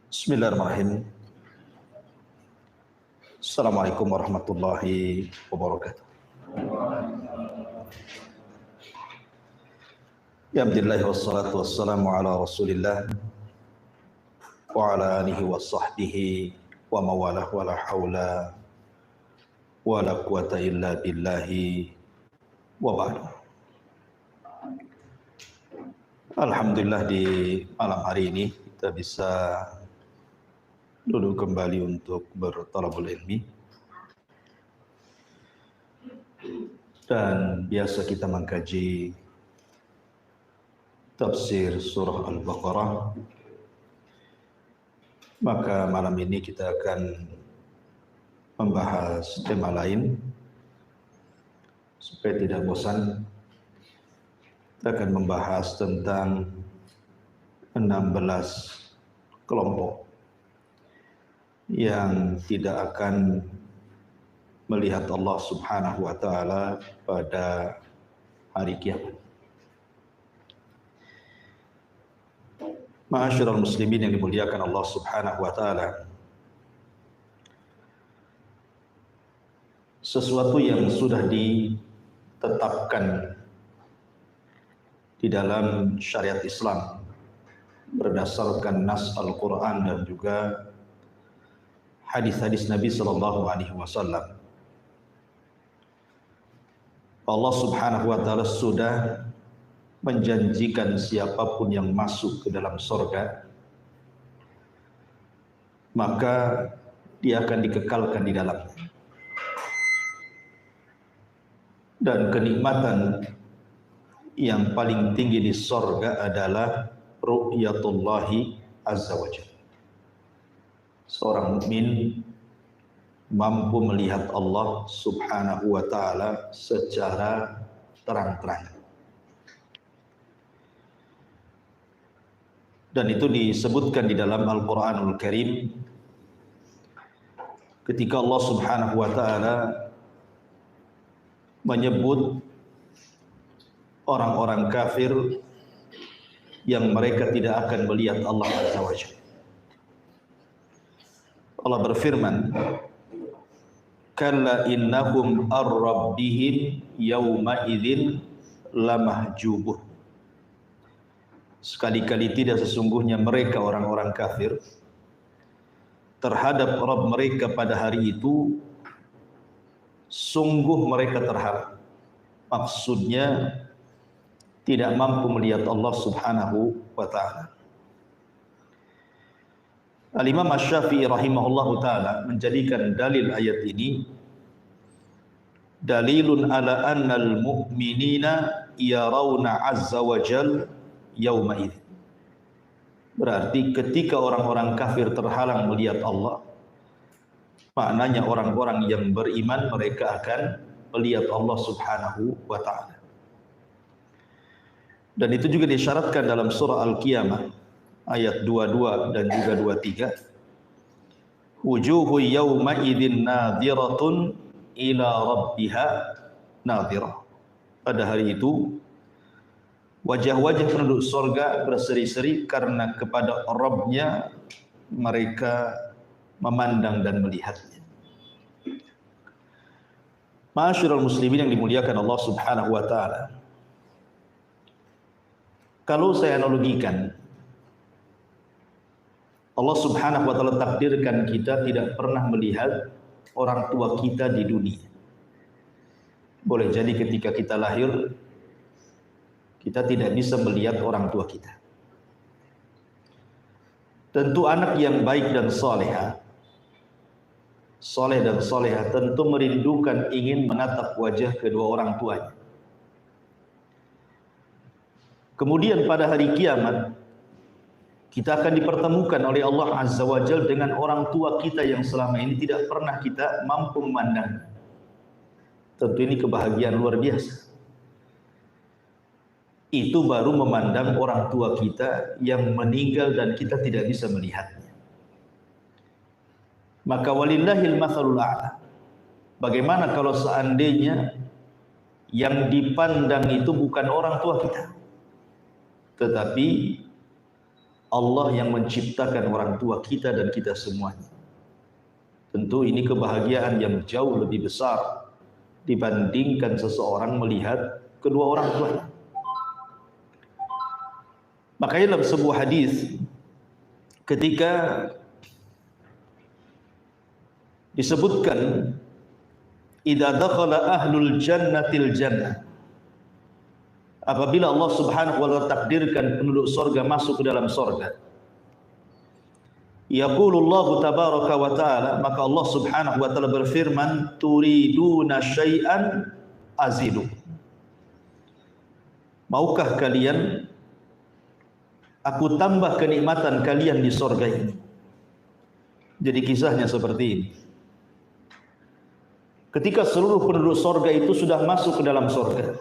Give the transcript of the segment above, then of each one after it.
Bismillahirrahmanirrahim. Assalamualaikum warahmatullahi wabarakatuh. Ya Alhamdulillah wassalatu wassalamu ala Rasulillah wa ala alihi wa sahbihi wa mawalah wa la hawla wa la quwata illa billahi wa ba'du. Alhamdulillah di malam hari ini kita bisa duduk kembali untuk bertalabul ilmi, dan biasa kita mengkaji tafsir surah Al-Baqarah. Maka malam ini kita akan membahas tema lain supaya tidak bosan. Kita akan membahas tentang 16 kelompok yang tidak akan melihat Allah Subhanahu wa taala pada hari kiamat. Ma'asyiral muslimin yang dimuliakan Allah Subhanahu wa taala, sesuatu yang sudah ditetapkan di dalam syariat Islam berdasarkan nas Al-Quran dan juga hadis-hadis Nabi Sallallahu Alaihi Wasallam. Allah Subhanahu Wa Taala sudah menjanjikan siapapun yang masuk ke dalam surga, maka dia akan dikekalkan di dalamnya. Dan kenikmatan yang paling tinggi di surga adalah ru'yatullahi azza wa jalla. Seorang mukmin mampu melihat Allah Subhanahu wa taala secara terang-terangan. Dan itu disebutkan di dalam Al-Qur'anul Karim ketika Allah Subhanahu wa taala menyebut orang-orang kafir yang mereka tidak akan melihat Allah Azza wa Jalla. Allah berfirman, "Kalla innahum ar-rabbihim yawma idzin lamahjubuh." Sekali-kali tidak, sesungguhnya mereka orang-orang kafir terhadap Rabb mereka pada hari itu sungguh mereka terhalang. Maksudnya tidak mampu melihat Allah Subhanahu wa taala. Al-Imam Asy-Syafi'i rahimahullahu taala menjadikan dalil ayat ini dalilun ala annal mu'minina yarawna azza wa jal yauma idzin. Berarti ketika orang-orang kafir terhalang melihat Allah, maknanya orang-orang yang beriman mereka akan melihat Allah Subhanahu wa taala. Dan itu juga disyaratkan dalam surah Al-Qiyamah ayat 22 dan juga 23. Wujuhu yawma idzin nadhiratun ila rabbiha nadhirah. Pada hari itu wajah-wajah penduduk surga berseri-seri karena kepada Rabb-nya mereka memandang dan melihatnya. Ma'asyiral muslimin yang dimuliakan Allah Subhanahu wa taala, kalau saya analogikan, Allah Subhanahu wa taala takdirkan kita tidak pernah melihat orang tua kita di dunia. Boleh jadi ketika kita lahir kita tidak bisa melihat orang tua kita. Tentu anak yang baik dan saleh dan salehah tentu merindukan, ingin menatap wajah kedua orang tuanya. Kemudian pada hari kiamat kita akan dipertemukan oleh Allah Azza wa Jalla dengan orang tua kita yang selama ini tidak pernah kita mampu memandang. Tentu ini kebahagiaan luar biasa. Itu baru memandang orang tua kita yang meninggal dan kita tidak bisa melihatnya. Maka walillahil matsalul a'la. Bagaimana kalau seandainya yang dipandang itu bukan orang tua kita, tetapi Allah yang menciptakan orang tua kita dan kita semuanya. Tentu ini kebahagiaan yang jauh lebih besar dibandingkan seseorang melihat kedua orang tuanya. Makanya dalam sebuah hadis ketika disebutkan idza dakhala ahlul jannatil jannah, apabila Allah Subhanahu wa taala takdirkan penduduk surga masuk ke dalam surga, yaqulullahu tabaraka wa taala, maka Allah Subhanahu wa taala berfirman, turiduna syai'an azidu. Maukah kalian aku tambah kenikmatan kalian di surga ini? Jadi kisahnya seperti ini. Ketika seluruh penduduk surga itu sudah masuk ke dalam surga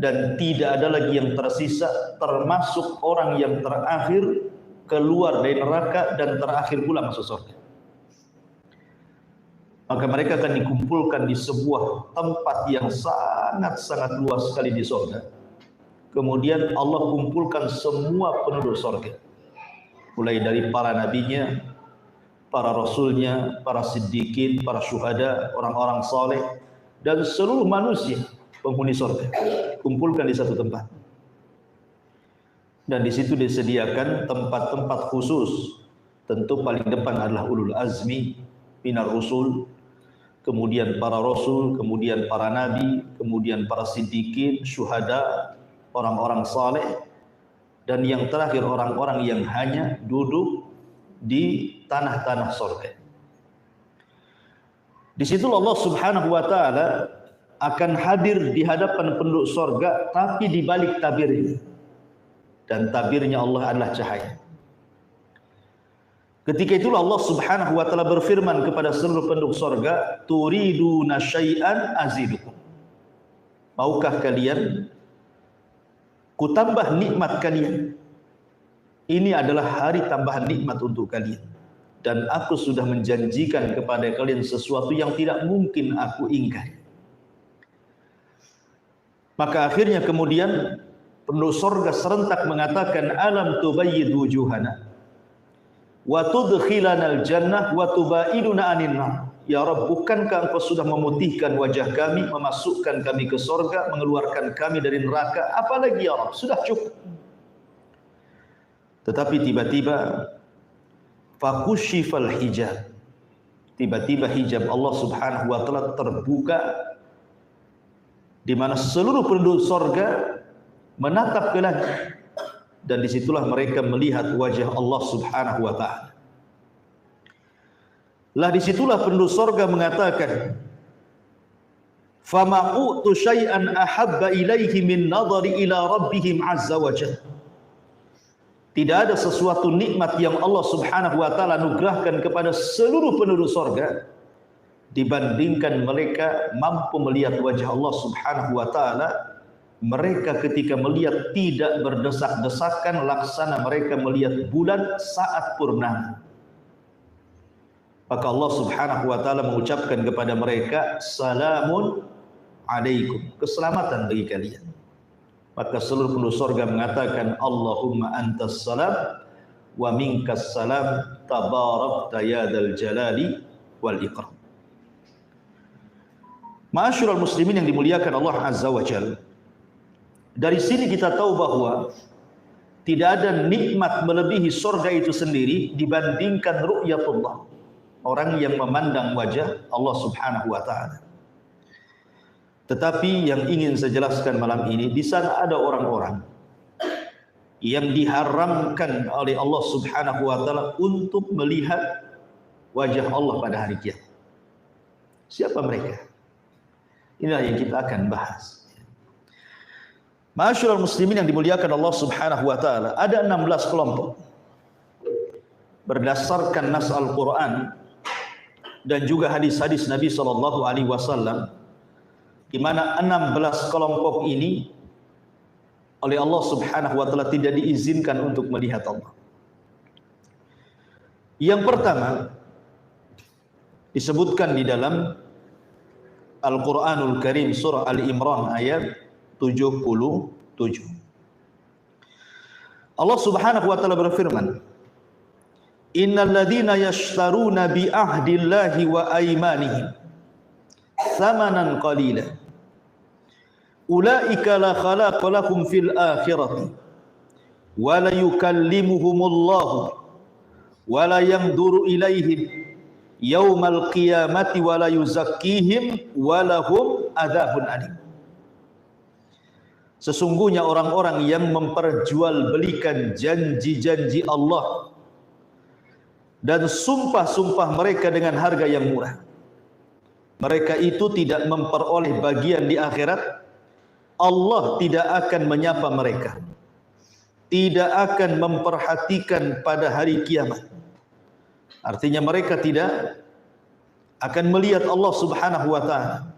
dan tidak ada lagi yang tersisa, termasuk orang yang terakhir keluar dari neraka dan terakhir pula masuk surga, maka mereka akan dikumpulkan di sebuah tempat yang sangat-sangat luas sekali di surga. Kemudian Allah kumpulkan semua penduduk surga, mulai dari para nabinya, para rasulnya, para siddiqin, para syuhada, orang-orang saleh, dan seluruh manusia penghuni surga kumpulkan di satu tempat. Dan di situ disediakan tempat-tempat khusus. Tentu paling depan adalah ulul azmi minar rusul, kemudian para rasul, kemudian para nabi, kemudian para siddiqin, syuhada, orang-orang saleh, dan yang terakhir orang-orang yang hanya duduk di tanah-tanah surga. Di situ Allah Subhanahu wa taala akan hadir di hadapan penduduk surga, tapi di balik tabirnya. Dan tabirnya Allah adalah cahaya. Ketika itulah Allah Subhanahu wa taala berfirman kepada seluruh penduduk surga, turiduna syai'an azidukum. Maukah kalian ku tambah nikmat kalian? Ini adalah hari tambahan nikmat untuk kalian, dan aku sudah menjanjikan kepada kalian sesuatu yang tidak mungkin aku ingkari. Maka akhirnya kemudian penduduk surga serentak mengatakan, alam tubayyid wujuhana wa tudkhilanal jannah wa tubaiduna anin nar. Ya Rabb, bukankah engkau sudah memutihkan wajah kami, memasukkan kami ke surga, mengeluarkan kami dari neraka? Apalagi ya Rabb, sudah cukup. Tetapi tiba-tiba fakushifal hijab, tiba-tiba hijab Allah Subhanahu wa taala terbuka, di mana seluruh penduduk surga menatap ke langit, dan disitulah mereka melihat wajah Allah Subhanahu wa taala. Lah disitulah penduduk surga mengatakan, fama u'tu syai'an ahabba ilaihi min nadhari ila rabbihim azza wa jalla. Tidak ada sesuatu nikmat yang Allah Subhanahu wa taala anugerahkan kepada seluruh penduduk surga dibandingkan mereka mampu melihat wajah Allah Subhanahu wa taala. Mereka ketika melihat tidak berdesak-desakan, laksana mereka melihat bulan saat purnama. Maka Allah Subhanahu wa taala mengucapkan kepada mereka, salamun alaikum, keselamatan bagi kalian. Maka seluruh penduduk surga mengatakan, Allahumma antas salam wa minkas salam tabarakta ya dzal jalali wal ikram. Ma'asyiral muslimin yang dimuliakan Allah Azza wa Jalla, dari sini kita tahu bahwa tidak ada nikmat melebihi surga itu sendiri dibandingkan ru'yatullah, orang yang memandang wajah Allah Subhanahu wa taala. Tetapi yang ingin saya jelaskan malam ini, di sana ada orang-orang yang diharamkan oleh Allah Subhanahu wa taala untuk melihat wajah Allah pada hari kiamat. Siapa mereka? Inilah yang kita akan bahas. Ma'asyiral muslimin yang dimuliakan Allah Subhanahu wa taala, ada 16 kelompok berdasarkan nas Al-Qur'an dan juga hadis-hadis Nabi sallallahu alaihi wasallam, di mana 16 kelompok ini oleh Allah Subhanahu wa taala tidak diizinkan untuk melihat Allah. Yang pertama disebutkan di dalam Al-Qur'anul Karim surah Ali Imran ayat 77. Allah Subhanahu wa taala berfirman, "Innal ladzina yashtaruna bi ahdillahi wa aymanihim thamanan qalila ulaika la khalaqa lahum fil akhirati wa la yukallimuhumullahu wa la yanzuru ilaihim yaumal qiyamati wa la yuzakkihim wa lahum adzabun alim." Sesungguhnya orang-orang yang memperjualbelikan janji-janji Allah dan sumpah-sumpah mereka dengan harga yang murah, mereka itu tidak memperoleh bagian di akhirat. Allah tidak akan menyapa mereka, tidak akan memperhatikan pada hari kiamat. Artinya mereka tidak akan melihat Allah Subhanahu wa taala,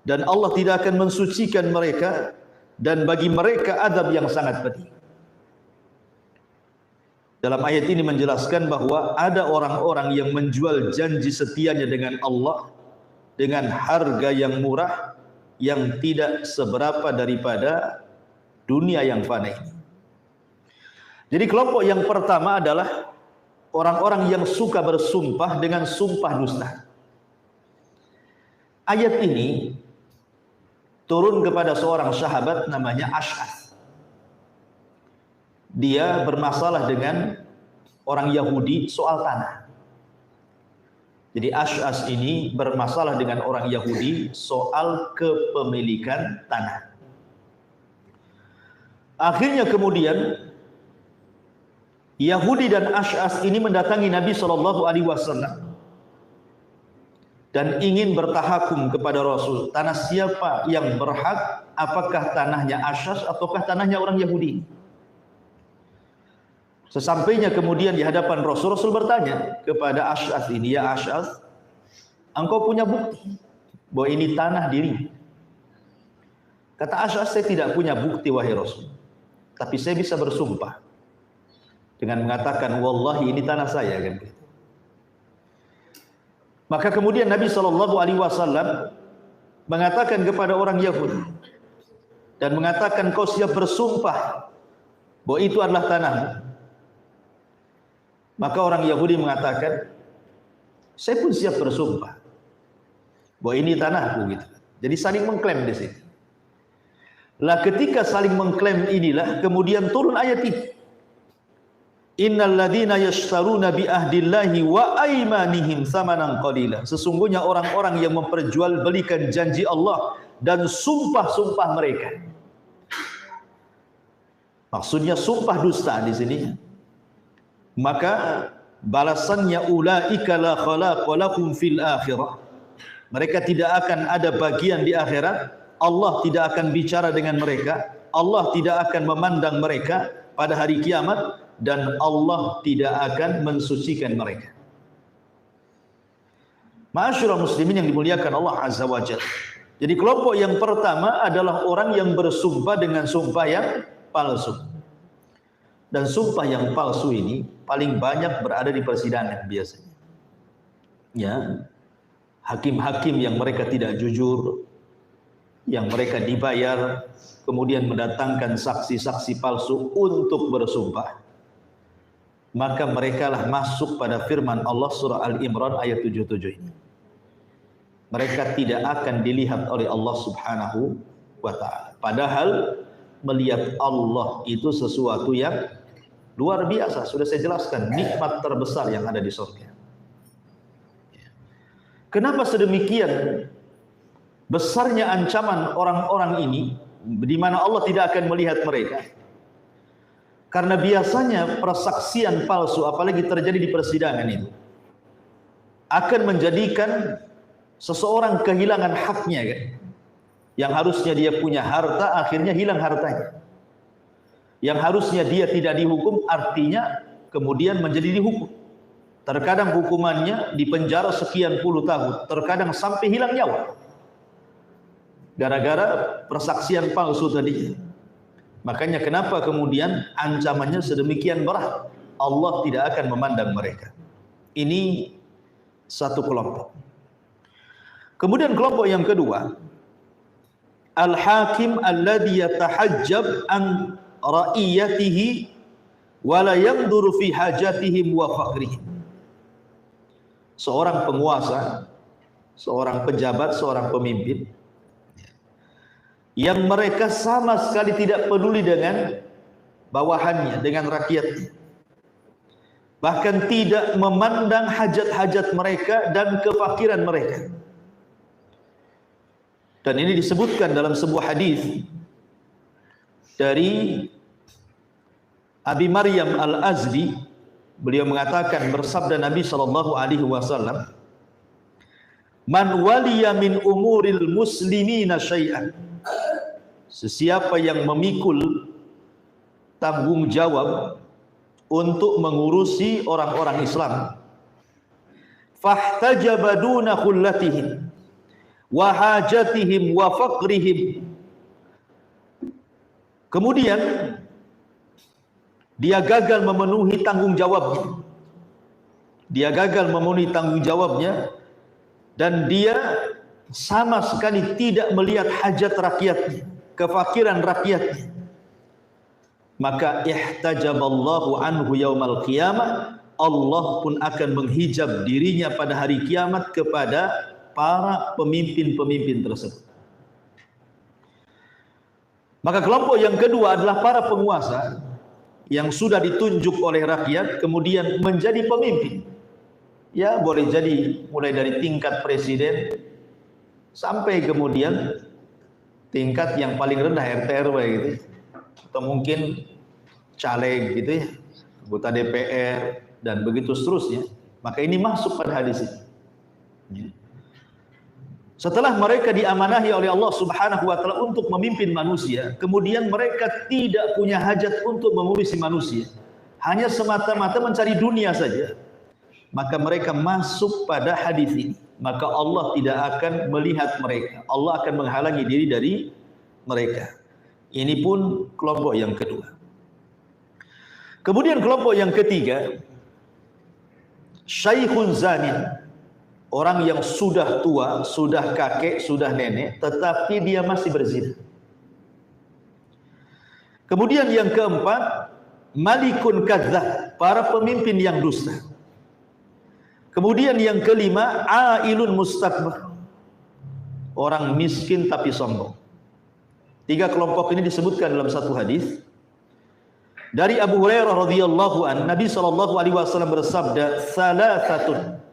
dan Allah tidak akan mensucikan mereka, dan bagi mereka azab yang sangat pedih. Dalam ayat ini menjelaskan bahwa ada orang-orang yang menjual janji setianya dengan Allah dengan harga yang murah, yang tidak seberapa daripada dunia yang fana ini. Jadi kelompok yang pertama adalah orang-orang yang suka bersumpah dengan sumpah dusta. Ayat ini turun kepada seorang sahabat namanya Ash'ath. Dia bermasalah dengan orang Yahudi soal tanah. Jadi Ash'ath ini bermasalah dengan orang Yahudi soal kepemilikan tanah. Akhirnya kemudian Yahudi dan Ash'ath ini mendatangi Nabi SAW dan ingin bertahakum kepada Rasul. Tanah siapa yang berhak? Apakah tanahnya Ash'ath ataukah tanahnya orang Yahudi? Sesampainya kemudian di hadapan Rasul, Rasul bertanya kepada Ash'ath ini, "Ya Ash'ath, engkau punya bukti bahwa ini tanah diri?" Kata Ash'ath, "Saya tidak punya bukti wahai Rasul, tapi saya bisa bersumpah dengan mengatakan, wallahi ini tanah saya." Kan? Maka kemudian Nabi SAW mengatakan kepada orang Yahudi dan mengatakan, "Kau siap bersumpah bahwa itu adalah tanahmu?" Maka orang Yahudi mengatakan, "Saya pun siap bersumpah bahwa ini tanahku." Gitu. Jadi saling mengklaim di sini. Lah ketika saling mengklaim inilah kemudian turun ayat ini. Innal ladzina yashtaruna bi ahdillahi wa aymanihim tsamanan qalila. Sesungguhnya orang-orang yang memperjualbelikan janji Allah dan sumpah-sumpah mereka. Maksudnya sumpah dusta di sini. Maka balasannya ulaika la khalaqa lahum fil akhirah. Mereka tidak akan ada bagian di akhirat. Allah tidak akan bicara dengan mereka. Allah tidak akan memandang mereka pada hari kiamat. Dan Allah tidak akan mensucikan mereka. Ma'asyiral muslimin yang dimuliakan Allah Azza wa Jalla. Jadi kelompok yang pertama adalah orang yang bersumpah dengan sumpah yang palsu. Dan sumpah yang palsu ini paling banyak berada di persidangan biasanya. Ya. Hakim-hakim yang mereka tidak jujur, yang mereka dibayar, kemudian mendatangkan saksi-saksi palsu untuk bersumpah. Maka merekalah masuk pada firman Allah surah Al-Imran ayat 77 ini. Mereka tidak akan dilihat oleh Allah Subhanahu wa ta'ala. Padahal melihat Allah itu sesuatu yang luar biasa. Sudah saya jelaskan, nikmat terbesar yang ada di surga. Kenapa sedemikian besarnya ancaman orang-orang ini, di mana Allah tidak akan melihat mereka? Karena biasanya persaksian palsu, apalagi terjadi di persidangan itu, akan menjadikan seseorang kehilangan haknya, kan? Yang harusnya dia punya harta, akhirnya hilang hartanya. Yang harusnya dia tidak dihukum, artinya kemudian menjadi dihukum. Terkadang hukumannya dipenjara sekian puluh tahun, terkadang sampai hilang nyawa. Gara-gara persaksian palsu tadi. Makanya kenapa kemudian ancamannya sedemikian berat? Allah tidak akan memandang mereka. Ini satu kelompok. Kemudian kelompok yang kedua, al-hakim alladhi yatahajjab an ra'iyatihi wa la yanzuru fi hajatihim wa faqrihim. Seorang penguasa, seorang pejabat, seorang pemimpin yang mereka sama sekali tidak peduli dengan bawahannya, dengan rakyatnya, bahkan tidak memandang hajat-hajat mereka dan kefakiran mereka. Dan ini disebutkan dalam sebuah hadis dari Abi Maryam Al-Azdi. Beliau mengatakan, bersabda Nabi SAW, "Man waliya min umuril muslimina syai'an." Sesiapa yang memikul tanggung jawab untuk mengurusi orang-orang Islam, fahtajaba duna khullatihim wa hajatihim wa faqrihim, kemudian dia gagal memenuhi tanggung jawabnya. Dia gagal memenuhi tanggung jawabnya dan dia sama sekali tidak melihat hajat rakyatnya, kefakiran rakyatnya. Maka ihtajaballahu anhu yaumal qiyamah, Allah pun akan menghijab dirinya pada hari kiamat kepada para pemimpin-pemimpin tersebut. Maka kelompok yang kedua adalah para penguasa yang sudah ditunjuk oleh rakyat kemudian menjadi pemimpin. Ya, boleh jadi mulai dari tingkat presiden sampai kemudian tingkat yang paling rendah RT RW gitu, atau mungkin caleg gitu ya, anggota DPR dan begitu seterusnya. Maka ini masuk pada hadis ini. Setelah mereka diamanahi oleh Allah Subhanahu wa taala untuk memimpin manusia, kemudian mereka tidak punya hajat untuk mengurusi manusia, hanya semata-mata mencari dunia saja, maka mereka masuk pada hadis ini. Maka Allah tidak akan melihat mereka, Allah akan menghalangi diri dari mereka. Ini pun kelompok yang kedua. Kemudian kelompok yang ketiga, syaikhun zanin. Orang yang sudah tua, sudah kakek, sudah nenek, tetapi dia masih berzina. Kemudian yang keempat, malikun kadzdzab, para pemimpin yang dusta. Kemudian yang kelima, ailun mustakbar, orang miskin tapi sombong. Tiga kelompok ini disebutkan dalam satu hadis dari Abu Hurairah radhiyallahu an. Nabi SAW bersabda, "Salasatun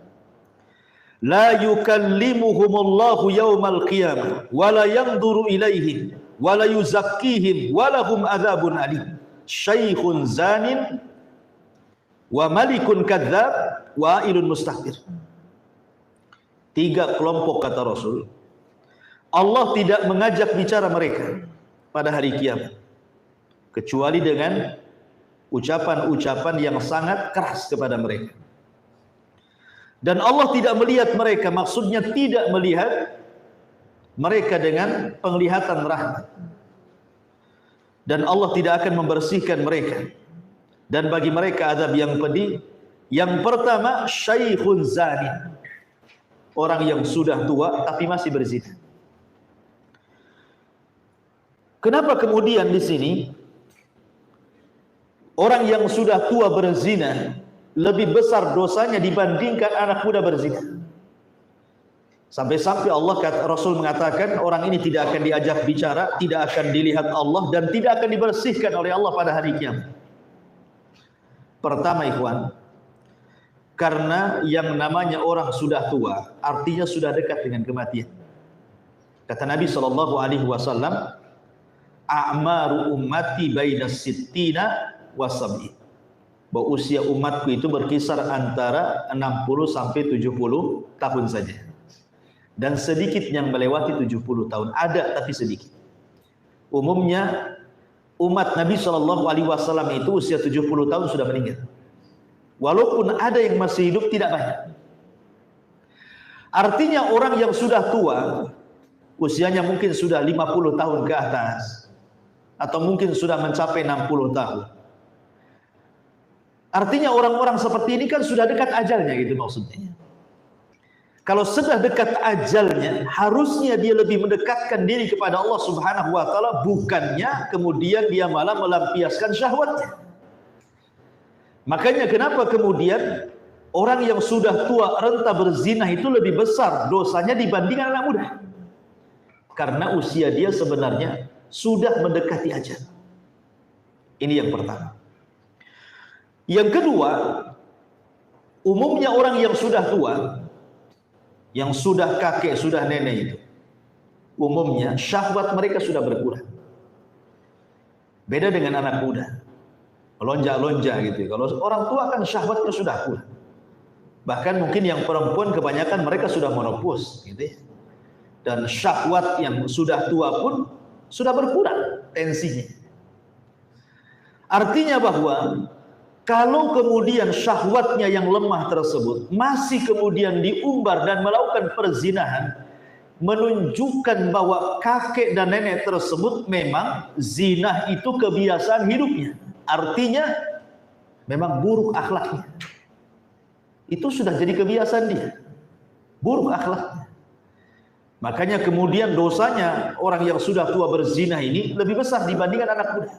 la yukallimuhumullahu yaumal qiyamah wa la yanzuru ilaihim wa la yuzakkihim wa lahum adzabun alim, syaikhun zanin wa malikun kadzdzab wa ailun mustakbir." Tiga kelompok, kata Rasul, Allah tidak mengajak bicara mereka pada hari kiamat kecuali dengan ucapan-ucapan yang sangat keras kepada mereka. Dan Allah tidak melihat mereka, maksudnya tidak melihat mereka dengan penglihatan rahmat. Dan Allah tidak akan membersihkan mereka. Dan bagi mereka azab yang pedih. Yang pertama, syaikhun zani, orang yang sudah tua tapi masih berzina. Kenapa kemudian di sini orang yang sudah tua berzina lebih besar dosanya dibandingkan anak muda berzina? Sampai-sampai Allah, Rasul mengatakan, orang ini tidak akan diajak bicara, tidak akan dilihat Allah, dan tidak akan dibersihkan oleh Allah pada hari kiamat. Pertama, ikhwan, karena yang namanya orang sudah tua artinya sudah dekat dengan kematian. Kata Nabi SAW, a'maru ummati baina sittina wa sab'in, bahwa usia umatku itu berkisar antara 60 sampai 70 tahun saja. Dan sedikit yang melewati 70 tahun, ada tapi sedikit. Umumnya umat Nabi SAW itu usia 70 tahun sudah meninggal. Walaupun ada yang masih hidup, tidak banyak. Artinya orang yang sudah tua, usianya mungkin sudah 50 tahun ke atas, atau mungkin sudah mencapai 60 tahun. Artinya orang-orang seperti ini kan sudah dekat ajalnya, gitu maksudnya. Kalau sudah dekat ajalnya, harusnya dia lebih mendekatkan diri kepada Allah Subhanahu wa taala, bukannya kemudian dia malah melampiaskan syahwatnya. Makanya kenapa kemudian orang yang sudah tua renta berzina itu lebih besar dosanya dibandingkan anak muda? Karena usia dia sebenarnya sudah mendekati ajal. Ini yang pertama. Yang kedua, umumnya orang yang sudah tua, yang sudah kakek, sudah nenek itu, umumnya syahwat mereka sudah berkurang. Beda dengan anak muda. Lonjak-lonjak gitu. Kalau orang tua kan syahwatnya sudah kurang. Bahkan mungkin yang perempuan kebanyakan mereka sudah menopause gitu ya. Dan syahwat yang sudah tua pun sudah berkurang tensinya. Artinya bahwa kalau kemudian syahwatnya yang lemah tersebut masih kemudian diumbar dan melakukan perzinahan, menunjukkan bahwa kakek dan nenek tersebut memang zina itu kebiasaan hidupnya. Artinya memang buruk akhlaknya. Itu sudah jadi kebiasaan dia. Buruk akhlaknya. Makanya kemudian dosanya orang yang sudah tua berzina ini lebih besar dibandingkan anak muda.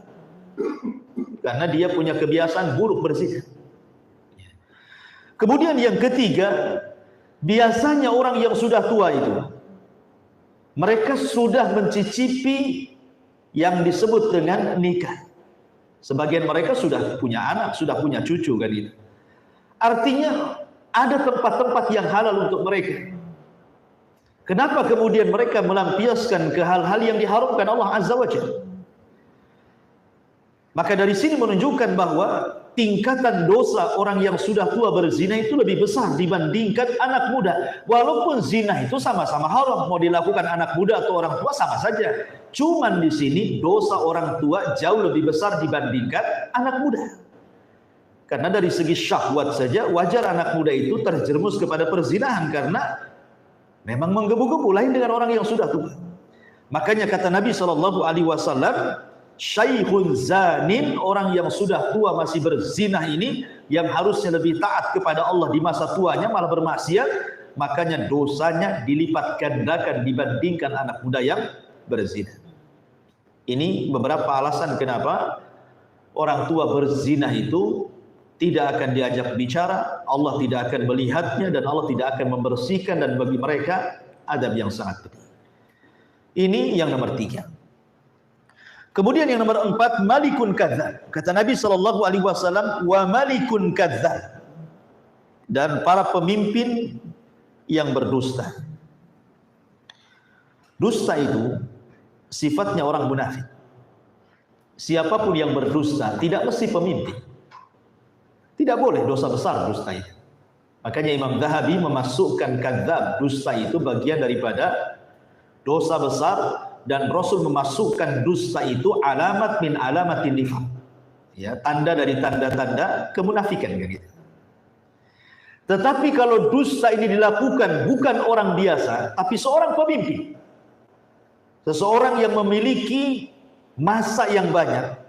Karena dia punya kebiasaan buruk berzina. Kemudian yang ketiga, biasanya orang yang sudah tua itu, mereka sudah mencicipi yang disebut dengan nikah. Sebagian mereka sudah punya anak, sudah punya cucu kan itu. Artinya ada tempat-tempat yang halal untuk mereka. Kenapa kemudian mereka melampiaskan ke hal-hal yang diharamkan Allah Azza wa Jalla? Maka dari sini menunjukkan bahwa tingkatan dosa orang yang sudah tua berzina itu lebih besar dibandingkan anak muda. Walaupun zina itu sama-sama haram, mau dilakukan anak muda atau orang tua sama saja. Cuman di sini dosa orang tua jauh lebih besar dibandingkan anak muda. Karena dari segi syahwat saja wajar anak muda itu terjerumus kepada perzinahan karena memang menggebu-gebu, lain dengan orang yang sudah tua. Makanya kata Nabi SAW, syaikhun zanin, orang yang sudah tua masih berzina ini, yang harusnya lebih taat kepada Allah di masa tuanya malah bermaksiat, makanya dosanya dilipat gandakan dibandingkan anak muda yang berzina. Ini beberapa alasan kenapa orang tua berzina itu tidak akan diajak bicara, Allah tidak akan melihatnya, dan Allah tidak akan membersihkan, dan bagi mereka adab yang sangat pedih. Ini yang nomor 3. Kemudian yang nomor 4, malikun kadzdzab. Kata Nabi SAW, wa malikun kadzdzab. Dan para pemimpin yang berdusta. Dusta itu sifatnya orang munafik. Siapapun yang berdusta tidak mesti pemimpin. Tidak boleh dosa besar dusta itu. Makanya Imam Zahabi memasukkan kadzdzab, dusta itu bagian daripada dosa besar, dan Rasul memasukkan dusta itu alamat min alamatin nifaq. Ya, tanda dari tanda-tanda kemunafikan gitu. Tetapi kalau dusta ini dilakukan bukan orang biasa, tapi seorang pemimpin. Seseorang yang memiliki masa yang banyak,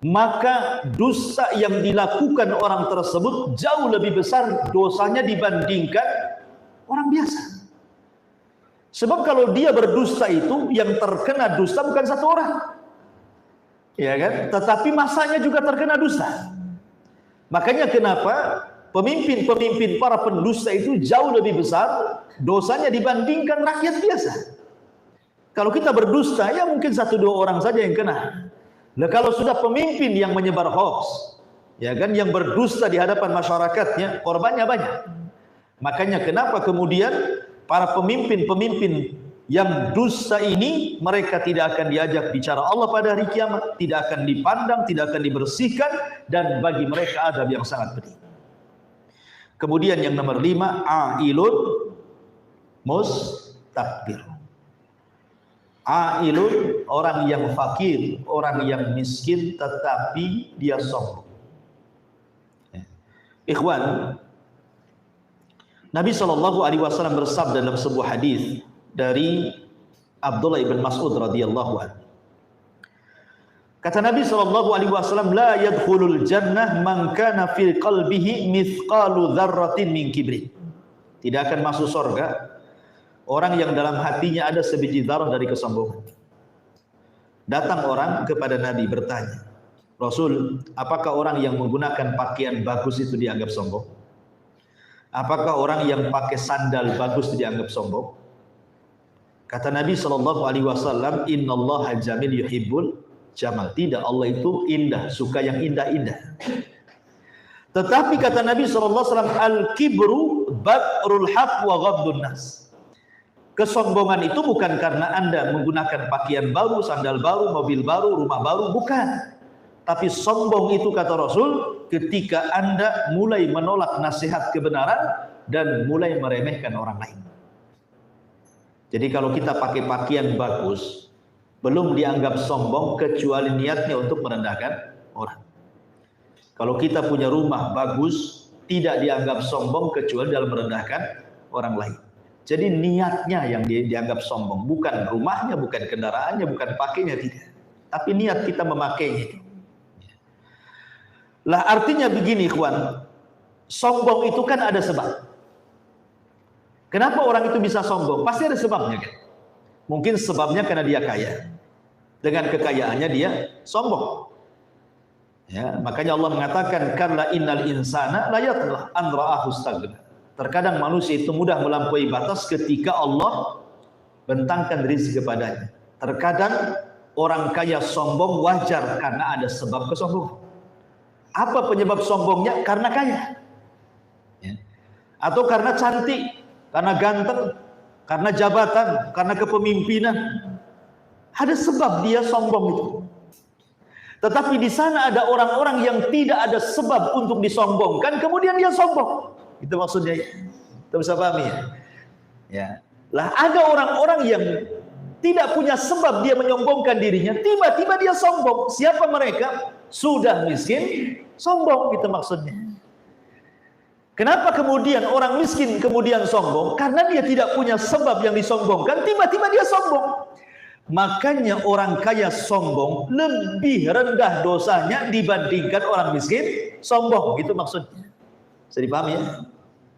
maka dusta yang dilakukan orang tersebut jauh lebih besar dosanya dibandingkan orang biasa. Sebab kalau dia berdusta itu, yang terkena dusta bukan satu orang, ya kan? Tetapi masanya juga terkena dusta. Makanya kenapa pemimpin-pemimpin para pendusta itu jauh lebih besar dosanya dibandingkan rakyat biasa. Kalau kita berdusta, ya mungkin 1-2 orang saja yang kena. Nah, kalau sudah pemimpin yang menyebar hoax, ya kan, yang berdusta di hadapan masyarakatnya, korbannya banyak. Makanya kenapa kemudian para pemimpin-pemimpin yang dusta ini, mereka tidak akan diajak bicara Allah pada hari kiamat, tidak akan dipandang, tidak akan dibersihkan, dan bagi mereka adab yang sangat pedih. Kemudian yang nomor 5, ailun mustakbir. Ailun, orang yang fakir, orang yang miskin, tetapi dia sombong. Ikhwan, Nabi SAW bersabda dalam sebuah hadis dari Abdullah ibn Mas'ud radhiyallahu anhu. Kata Nabi SAW, la yadkhulul jannah man kana fil qalbihi mithqalu dzarratin min kibrin. Tidak akan masuk surga orang yang dalam hatinya ada sebiji zarah dari kesombongan. Datang orang kepada Nabi bertanya, Rasul, apakah orang yang menggunakan pakaian bagus itu dianggap sombong? Apakah orang yang pakai sandal bagus itu dianggap sombong? Kata Nabi SAW, Innallaha jamil yuhibbul jamal. Tidak, Allah itu indah, suka yang indah-indah. Tetapi kata Nabi SAW, Al-kibru batrul haq wa ghabdun nas. Kesombongan itu bukan karena Anda menggunakan pakaian baru, sandal baru, mobil baru, rumah baru, bukan. Tapi sombong itu kata Rasul ketika Anda mulai menolak nasihat kebenaran dan mulai meremehkan orang lain. Jadi kalau kita pakai pakaian bagus, belum dianggap sombong kecuali niatnya untuk merendahkan orang. Kalau kita punya rumah bagus, tidak dianggap sombong kecuali dalam merendahkan orang lain. Jadi niatnya yang dianggap sombong, bukan rumahnya, bukan kendaraannya, bukan pakainya, tidak. Tapi niat kita memakainya. Lah artinya begini ikhwan, sombong itu kan ada sebab. Kenapa orang itu bisa sombong? Pasti ada sebabnya kan. Mungkin sebabnya karena dia kaya. Dengan kekayaannya dia sombong. Ya, makanya Allah mengatakan kalla innal insana la yatgha an ra'ahu istaghna. Terkadang manusia itu mudah melampaui batas ketika Allah bentangkan rezeki kepadanya. Terkadang orang kaya sombong wajar karena ada sebab kesombongan. Apa penyebab sombongnya? Karena kaya. Ya. Atau karena cantik, karena ganteng, karena jabatan, karena kepemimpinan. Ada sebab dia sombong itu. Tetapi di sana ada orang-orang yang tidak ada sebab untuk disombongkan, kemudian dia sombong. Itu maksudnya. Kita bisa pahami ya? Ya. Lah ada orang-orang yang tidak punya sebab dia menyombongkan dirinya, tiba-tiba dia sombong. Siapa mereka? Sudah miskin, sombong, gitu maksudnya. Kenapa kemudian orang miskin kemudian sombong? Karena dia tidak punya sebab yang disombongkan, tiba-tiba dia sombong. Makanya orang kaya sombong lebih rendah dosanya dibandingkan orang miskin sombong, gitu maksudnya. Bisa dipahami ya?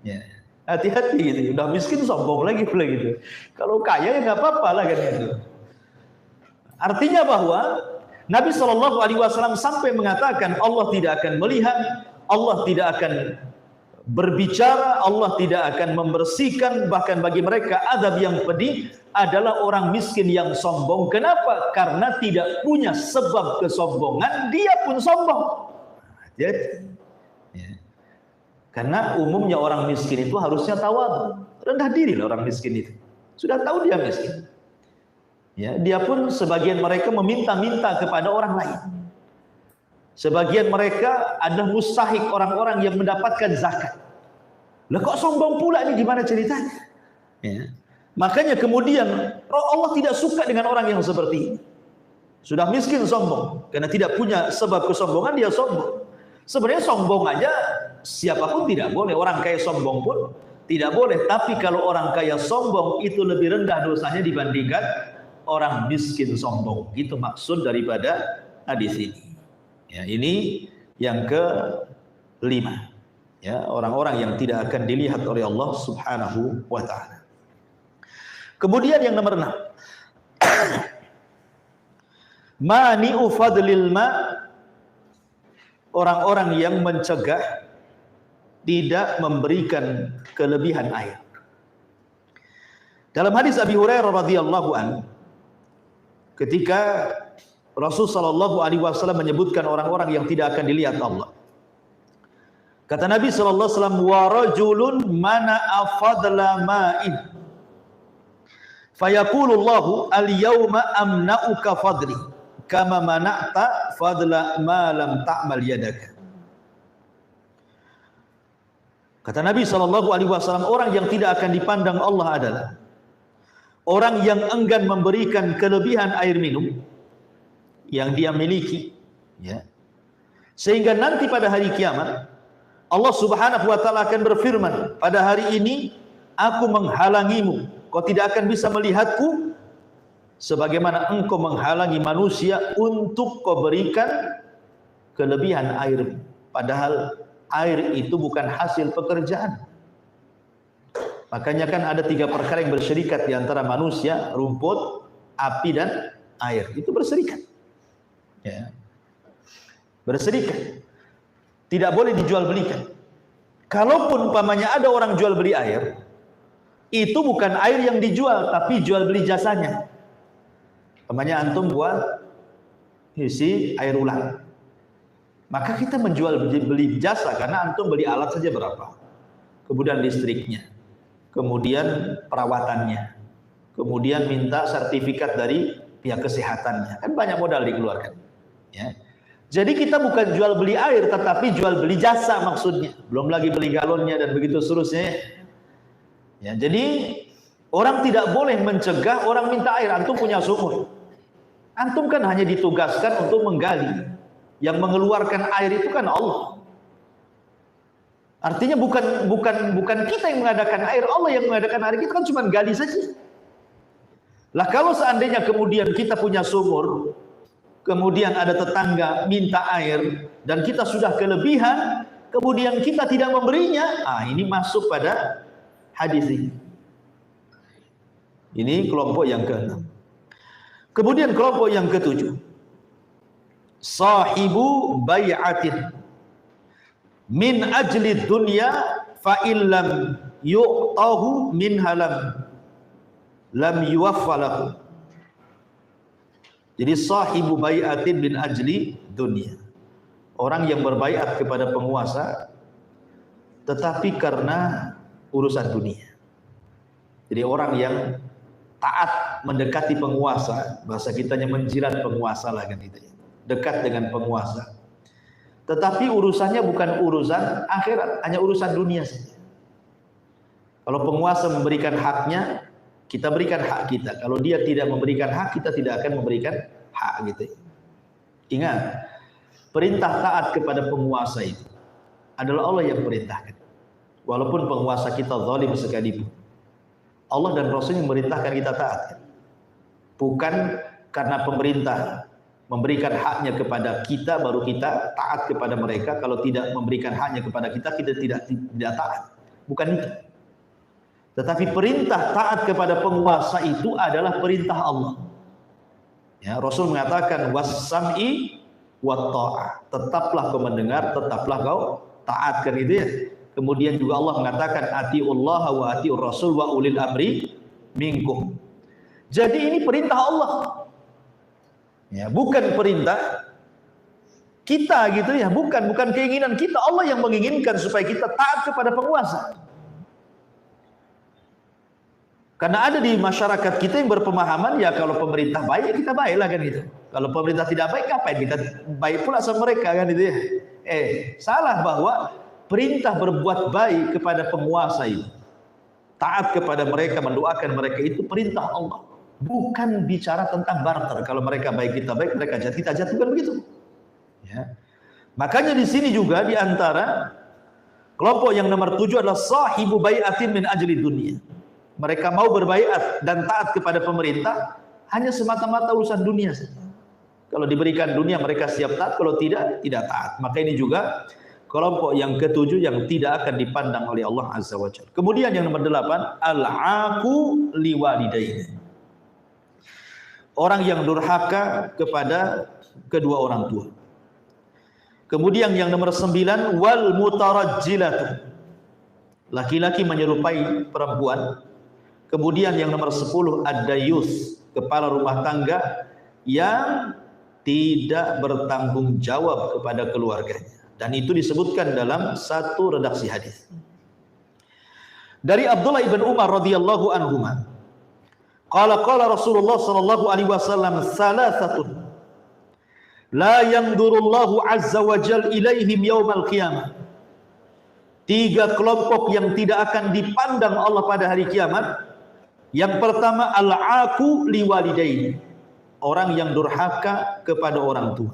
Ya. Hati-hati gitu. Udah miskin sombong lagi pula gitu. Kalau kaya ya nggak apa-apa lah kan itu. Artinya bahwa Nabi SAW sampai mengatakan Allah tidak akan melihat, Allah tidak akan berbicara, Allah tidak akan membersihkan, bahkan bagi mereka azab yang pedih adalah orang miskin yang sombong. Kenapa? Karena tidak punya sebab kesombongan, dia pun sombong. Jadi, ya. Karena umumnya orang miskin itu harusnya tawadhu, rendah diri lah orang miskin itu. Sudah tahu dia miskin. Ya, dia pun sebagian mereka meminta-minta kepada orang lain. Sebagian mereka adalah mustahik orang-orang yang mendapatkan zakat. Lah kok sombong pula ini, gimana ceritanya? Ya. Makanya kemudian Allah tidak suka dengan orang yang seperti ini. Sudah miskin sombong, karena tidak punya sebab kesombongan dia sombong. Sebenarnya sombong aja siapapun tidak boleh, orang kaya sombong pun tidak boleh. Tapi kalau orang kaya sombong itu lebih rendah dosanya dibandingkan orang miskin sombong. Itu maksud daripada hadis ini. Ya, ini yang kelima. Ya, orang-orang yang tidak akan dilihat oleh Allah Subhanahu wa taala. Kemudian yang nomor 6. Mani'u fadlil ma, orang-orang yang mencegah tidak memberikan kelebihan air. Dalam hadis Abi Hurairah radhiyallahu anhu, ketika Rasul sallallahu alaihi wasallam menyebutkan orang-orang yang tidak akan dilihat Allah, kata Nabi sallallahu alaihi wasallam, wa rajulun mana'a fadla ma'in fayaqulu Allahu al-yawma amna'uka fadli kama mana'ta fadla ma lam ta'mal yadaka. Kata Nabi sallallahu alaihi wasallam, orang yang tidak akan dipandang Allah adalah orang yang enggan memberikan kelebihan air minum yang dia miliki, ya. Sehingga nanti pada hari kiamat Allah Subhanahu wa taala akan berfirman, pada hari ini aku menghalangimu, kau tidak akan bisa melihatku sebagaimana engkau menghalangi manusia untuk kau berikan kelebihan air, padahal air itu bukan hasil pekerjaan. Makanya kan ada 3 perkara yang berserikat di antara manusia, rumput, api dan air. Itu berserikat. Ya. Bersedekah. Tidak boleh dijual belikan. Kalaupun umpamanya ada orang jual beli air, itu bukan air yang dijual, tapi jual beli jasanya. Umpamanya antum buat isi air ulang, maka kita menjual beli jasa karena antum beli alat saja berapa, kemudian listriknya, kemudian perawatannya, kemudian minta sertifikat dari pihak kesehatannya, kan banyak modal dikeluarkan. Ya. Jadi kita bukan jual beli air, tetapi jual beli jasa maksudnya. Belum lagi beli galonnya dan begitu seterusnya. Ya, jadi orang tidak boleh mencegah orang minta air. Antum punya sumur, antum kan hanya ditugaskan untuk menggali. Yang mengeluarkan air itu kan Allah. Artinya bukan kita yang mengadakan air, Allah yang mengadakan air. Kita kan cuma gali saja. Lah kalau seandainya kemudian kita punya sumur, kemudian ada tetangga minta air dan kita sudah kelebihan, kemudian kita tidak memberinya, ini masuk pada hadis ini. Ini kelompok yang ke-6. Kemudian kelompok yang ke-7, sahibu bai'atin min ajli dunya fa illam yu'tahu min halam lam yuwaffalahu. Jadi sahibu bai'atin min ajli dunia, orang yang berbaiat kepada penguasa tetapi karena urusan dunia. Jadi orang yang taat mendekati penguasa, bahasa kitanya menjilat penguasa lah kan itu ya. Dekat dengan penguasa. Tetapi urusannya bukan urusan akhirat, hanya urusan dunia saja. Kalau penguasa memberikan haknya, kita berikan hak kita. Kalau dia tidak memberikan hak, kita tidak akan memberikan hak gitu. Ingat, perintah taat kepada penguasa itu adalah Allah yang perintahkan. Walaupun penguasa kita zalim sekalipun, Allah dan Rasul yang memerintahkan kita taat. Bukan karena pemerintah memberikan haknya kepada kita baru kita taat kepada mereka. Kalau tidak memberikan haknya kepada kita, kita tidak taat. Bukan itu. Tetapi perintah taat kepada penguasa itu adalah perintah Allah. Ya, Rasul mengatakan was-sam'i wat-tha'ah. Tetaplah kau mendengar, tetaplah kau taat, kan itu ya. Kemudian juga Allah mengatakan atiullaha wa atiur rasul wa ulil amri minkum. Jadi ini perintah Allah. Ya, bukan perintah kita gitu ya, bukan keinginan kita. Allah yang menginginkan supaya kita taat kepada penguasa. Karena ada di masyarakat kita yang berpemahaman, ya kalau pemerintah baik ya kita baiklah kan gitu. Kalau pemerintah tidak baik, ngapain kita baik pula sama mereka kan itu ya. Salah, bahwa perintah berbuat baik kepada penguasa itu, taat kepada mereka, mendoakan mereka, itu perintah Allah. Bukan bicara tentang barter. Kalau mereka baik kita baik, mereka jahat kita jahat, bukan begitu. Ya. Makanya di sini juga di antara kelompok yang nomor 7 adalah sahibu bai'atin min ajli dunia. Mereka mau berbaiat dan taat kepada pemerintah hanya semata-mata urusan dunia saja. Kalau diberikan dunia mereka siap taat, kalau tidak taat. Maka ini juga kelompok yang ke-7 yang tidak akan dipandang oleh Allah Azza wa Jalla. Kemudian yang nomor 8, al-aqu liwalidayhi. Orang yang durhaka kepada kedua orang tua. Kemudian yang nomor 9, wal mutarajjilatu. Laki-laki menyerupai perempuan. Kemudian yang nomor 10, ad-dayus, kepala rumah tangga yang tidak bertanggung jawab kepada keluarganya. Dan itu disebutkan dalam satu redaksi hadis. Dari Abdullah ibn Umar radhiyallahu anhuma, qala Rasulullah sallallahu alaihi wasallam, salasatun la yanzurullahu azza wa jalla ilaihim yaumal qiyamah. 3 kelompok yang tidak akan dipandang Allah pada hari kiamat. Yang pertama, al-aqu liwalidayhi, orang yang durhaka kepada orang tua.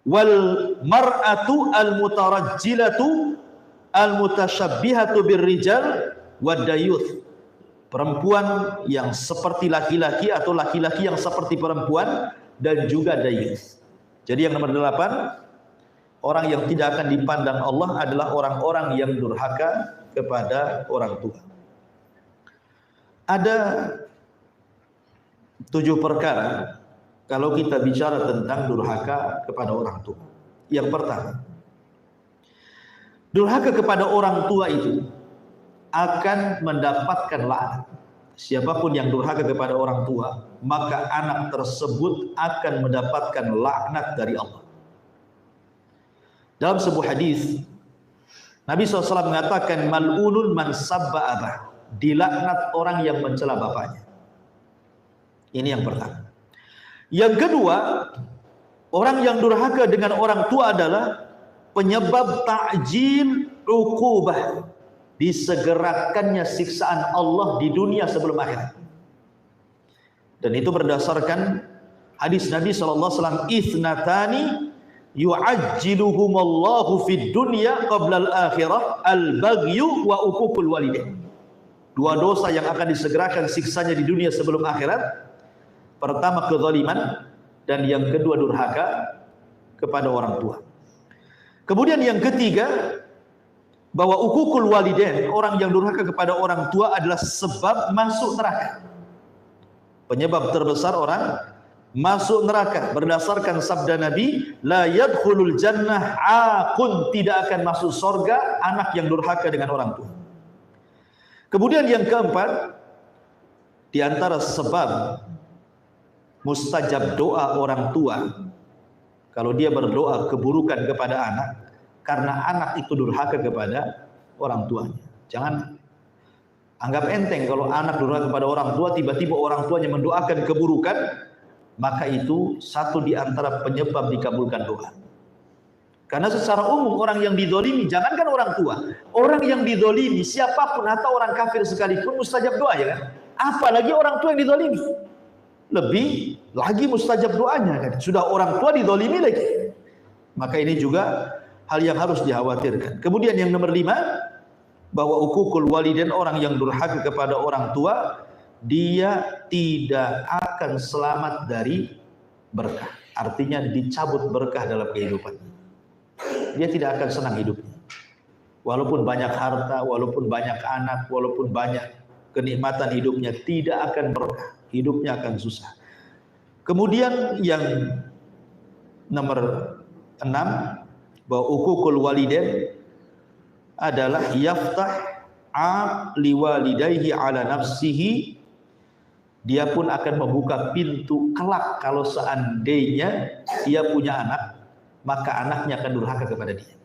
Wal mar'atu al-mutarajjilatu al-mutasyabbihatu birrijal wad-dayuth, perempuan yang seperti laki-laki atau laki-laki yang seperti perempuan, dan juga dayuth. Jadi yang nomor 8, orang yang tidak akan dipandang Allah adalah orang-orang yang durhaka kepada orang tua. Ada 7 perkara kalau kita bicara tentang durhaka kepada orang tua. Yang pertama, durhaka kepada orang tua itu akan mendapatkan laknat. Siapapun yang durhaka kepada orang tua, maka anak tersebut akan mendapatkan laknat dari Allah. Dalam sebuah hadis, Nabi SAW mengatakan, mal'unun man sabba abah, dilaknat orang yang mencela bapaknya. Ini yang pertama. Yang kedua, orang yang durhaka dengan orang tua adalah penyebab ta'jil uqubah, disegerakannya siksaan Allah di dunia sebelum akhirat. Dan itu berdasarkan hadis Nabi SAW, ithnatani yu'ajjiluhumallahu fid dunya qabla al-akhirah, al-baghyu wa uququl walidain. Dua dosa yang akan disegerakan siksanya di dunia sebelum akhirat. Pertama kezaliman, dan yang kedua durhaka kepada orang tua. Kemudian yang ketiga, bahwa uququl walidain, orang yang durhaka kepada orang tua adalah sebab masuk neraka. Penyebab terbesar orang masuk neraka berdasarkan sabda Nabi, la yadkhulul jannah aqun, tidak akan masuk surga anak yang durhaka dengan orang tua. Kemudian yang keempat, di antara sebab mustajab doa orang tua, kalau dia berdoa keburukan kepada anak, karena anak itu durhaka kepada orang tuanya. Jangan anggap enteng kalau anak durhaka kepada orang tua, tiba-tiba orang tuanya mendoakan keburukan, maka itu satu di antara penyebab dikabulkan doa. Karena secara umum orang yang dizalimi, jangankan orang tua, orang yang dizalimi siapapun atau orang kafir sekalipun mustajab doa, ya kan? Apalagi orang tua yang dizalimi, lebih lagi mustajab doanya kan. Sudah orang tua dizalimi lagi. Maka ini juga hal yang harus dikhawatirkan. Kemudian yang nomor 5, bahwa uququl walidain, orang yang durhaka kepada orang tua, dia tidak akan selamat dari berkah. Artinya dicabut berkah dalam kehidupannya. Dia tidak akan senang hidupnya. Walaupun banyak harta, walaupun banyak anak, walaupun banyak kenikmatan hidupnya, tidak akan berkah. Hidupnya akan susah. Kemudian yang nomor 6, bahwa uququl walidain adalah yaftah liwalidayhi ala nafsihi, dia pun akan membuka pintu kelak kalau seandainya dia punya anak, maka anaknya akan durhaka kepada dia.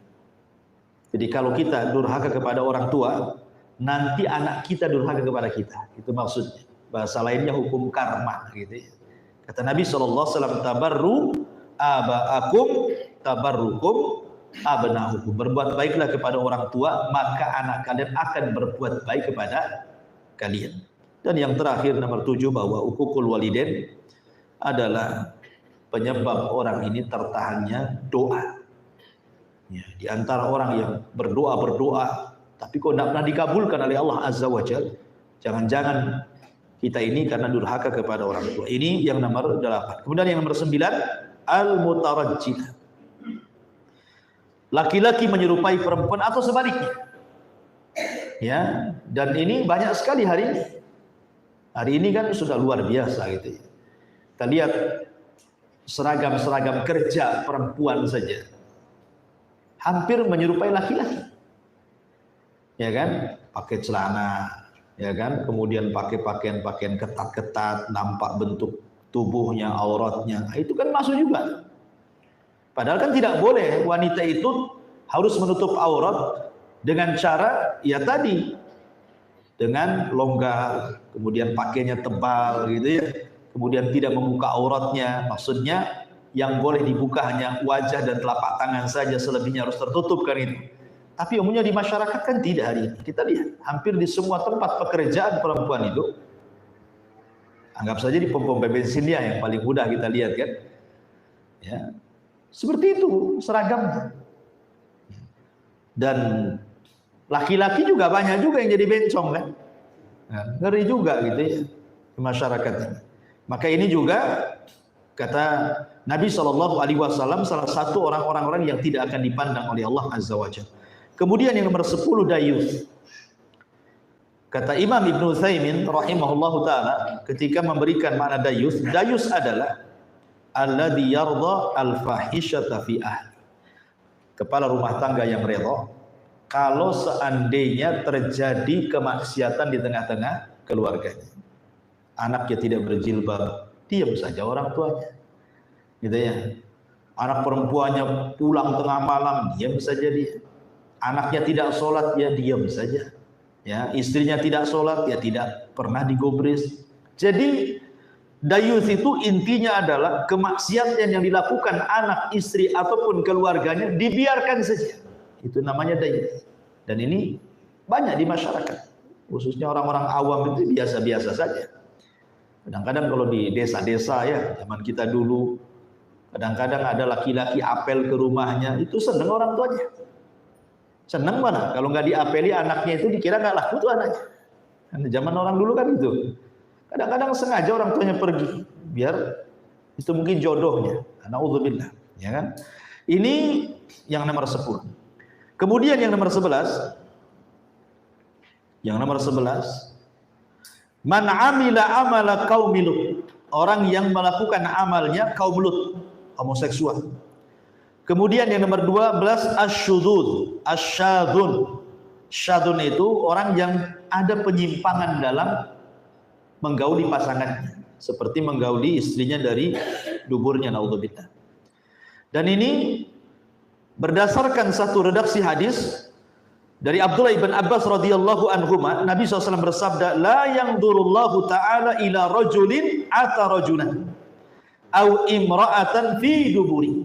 Jadi kalau kita durhaka kepada orang tua, nanti anak kita durhaka kepada kita. Itu maksudnya. Bahasa lainnya hukum karma gitu ya. Kata Nabi SAW, tabarru aba'akum tabarrukum abna'ukum. Berbuat baiklah kepada orang tua, maka anak kalian akan berbuat baik kepada kalian. Dan yang terakhir nomor 7, bahwa uququl walidain adalah penyebab orang ini tertahannya doa. Ya, di antara orang yang berdoa tapi kok tidak pernah dikabulkan oleh Allah Azza wa Jalla, jangan-jangan kita ini karena durhaka kepada orang tua. Ini yang nomor 8. Kemudian yang nomor 9, al-mutarajjilah. Laki-laki menyerupai perempuan atau sebaliknya. Ya, dan ini banyak sekali hari ini. Hari ini kan sudah luar biasa gitu ya. Kita lihat seragam-seragam kerja perempuan saja hampir menyerupai laki-laki. Ya kan? Pakai celana, ya kan, kemudian pakai pakaian ketat-ketat, nampak bentuk tubuhnya, auratnya, itu kan masuk juga. Padahal kan tidak boleh wanita itu harus menutup aurat dengan cara ya tadi, dengan longgar, kemudian pakainya tebal gitu ya, kemudian tidak membuka auratnya. Maksudnya yang boleh dibuka hanya wajah dan telapak tangan saja, selebihnya harus tertutup kan itu. Tapi umumnya di masyarakat kan tidak hari ini. Kita lihat hampir di semua tempat pekerjaan perempuan itu, anggap saja di pom-pom bensin dia yang paling mudah kita lihat kan, ya seperti itu seragamnya. Dan laki-laki juga banyak juga yang jadi bencong kan, nah, ngeri juga gitu ya di masyarakat ini. Maka ini juga kata Nabi SAW, salah satu orang-orang yang tidak akan dipandang oleh Allah Azza wa Jalla. Kemudian yang nomor 10, dayus. Kata Imam Ibnu Utsaimin rahimahullahu taala ketika memberikan makna dayus, dayus adalah alladzi yardha al-fahishata fi ahli. kepala rumah tangga yang rela kalau seandainya terjadi kemaksiatan di tengah-tengah keluarganya. Anaknya tidak berjilbab, diam saja orang tuanya. Gitu ya. Anak perempuannya pulang tengah malam, diam saja dia. Anaknya tidak sholat, ya diam saja. Ya, istrinya tidak sholat, ya tidak pernah digubris. Jadi dayuth itu intinya adalah kemaksiatan yang dilakukan anak, istri ataupun keluarganya dibiarkan saja. Itu namanya dayuth. Dan ini banyak di masyarakat, khususnya orang-orang awam itu biasa-biasa saja. Kadang-kadang kalau di desa-desa ya, zaman kita dulu, kadang-kadang ada laki-laki apel ke rumahnya, itu seneng orang tuanya. Seneng mana? Kalau nggak diapeli anaknya itu dikira nggak laku tuh anaknya. Karena zaman orang dulu kan itu. Kadang-kadang sengaja orang tuanya pergi, biar itu mungkin jodohnya. Na'udzubillah, ya kan? Ini yang nomor 10. Kemudian yang nomor 11. Yang nomor 11. Man amila amala qaumi Lut. Orang yang melakukan amalnya kaum Lut, homoseksual. Kemudian yang nomor 12 asyudzud, asyadzun. Syadzun itu orang yang ada penyimpangan dalam menggauli pasangannya, seperti menggauli istrinya dari duburnya, naudzubillah. Dan ini berdasarkan satu redaksi hadis dari Abdullah ibn Abbas radhiyallahu anhuma, Nabi SAW bersabda, la yanzurullahu ta'ala ila rajulin ata rajulan au imra'atan fi duburi.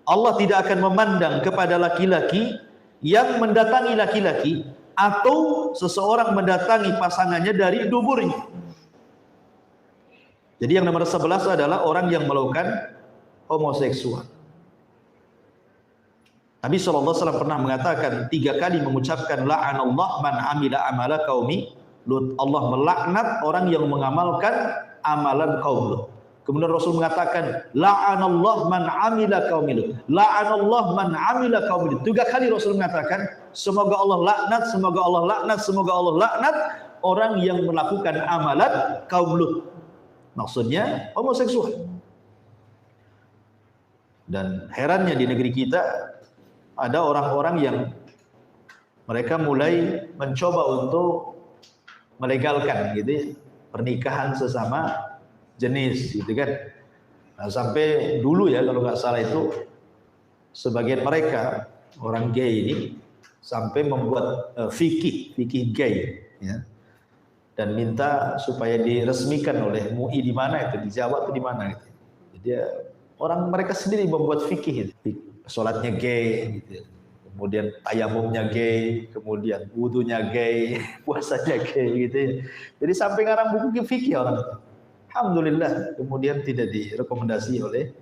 Allah tidak akan memandang kepada laki-laki yang mendatangi laki-laki atau seseorang mendatangi pasangannya dari duburnya. Jadi yang nomor 11 adalah orang yang melakukan homoseksual. Nabi SAW pernah mengatakan 3 kali mengucapkan la'anallah man amila amala qaumi Lut. Allah melaknat orang yang mengamalkan amalan kaum Lut. Kemudian Rasul mengatakan la'anallah man amila qaumi Lut. La'anallah man amila qaumi Lut. 3 kali Rasul mengatakan semoga Allah laknat, semoga Allah laknat, semoga Allah laknat orang yang melakukan amalan kaum Lut. Maksudnya homoseksual. Dan herannya di negeri kita ada orang-orang yang mereka mulai mencoba untuk melegalkan gitu ya, pernikahan sesama jenis gitu kan. Nah, sampai dulu ya kalau nggak salah itu sebagian mereka orang gay ini sampai membuat fikih gay ya, dan minta supaya diresmikan oleh MUI di mana itu, di Jawa atau di mana gitu. Jadi orang mereka sendiri membuat fikih, sholatnya gay gitu. Kemudian tayamumnya gay, kemudian wudunya gay, puasanya gay gitu ya. Jadi sampai ngarang buku fikih orang itu. Alhamdulillah kemudian tidak direkomendasi oleh